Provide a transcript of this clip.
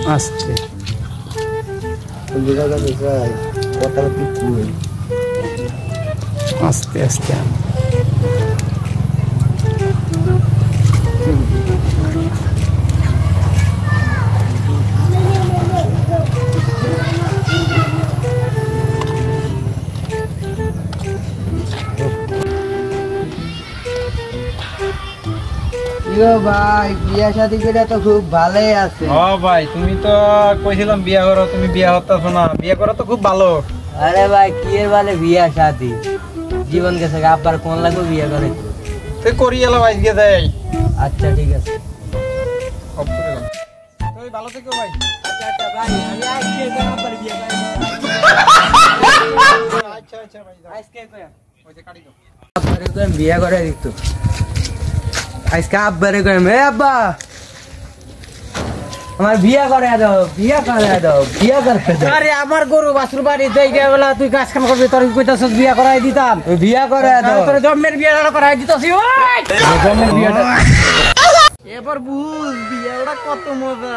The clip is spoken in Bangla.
আস্তে আস্তে আস্তে ভাই বিয়া শাদী করে তো খুব ভালোই আছে। ভাই তুমি তো কইছিলাম বিয়া করো, তুমি বিয়া হতাছো না। বিয়া করা তো খুব ভালো। আরে ভাই কি এর বলে বিয়া শাদী, জীবন গেছে আব্বার কোন লাগবে বিয়া করে তুই করি এলো আজকে যাই। আচ্ছা ঠিক আছে তুই ভালো থেকো ভাই। আচ্ছা আচ্ছা ভাই আমি আজকে আব্বার বিয়া করে আচ্ছা আচ্ছা ভাই আজকে কই ওই যে কাটি দাও। আব্বারে কই বিয়া করে দিত আজকে আব্বারে কই মে আব্বা আমার বিয়া করে দাও, বিয়া করে দাও, বিয়া করে দাও। আরে আমার গরু বাছুর বাড়ি যাই গেলা তুই কাজ কাম করবি, তোর কইতাছস বিয়া করাই দিতাম। বিয়া করে দাও, তোর জন্মের বিয়াটা করাই দিতাছি। ওই জন্মের বিয়াটা এবার বুঝ বিয়াটা কত মজা।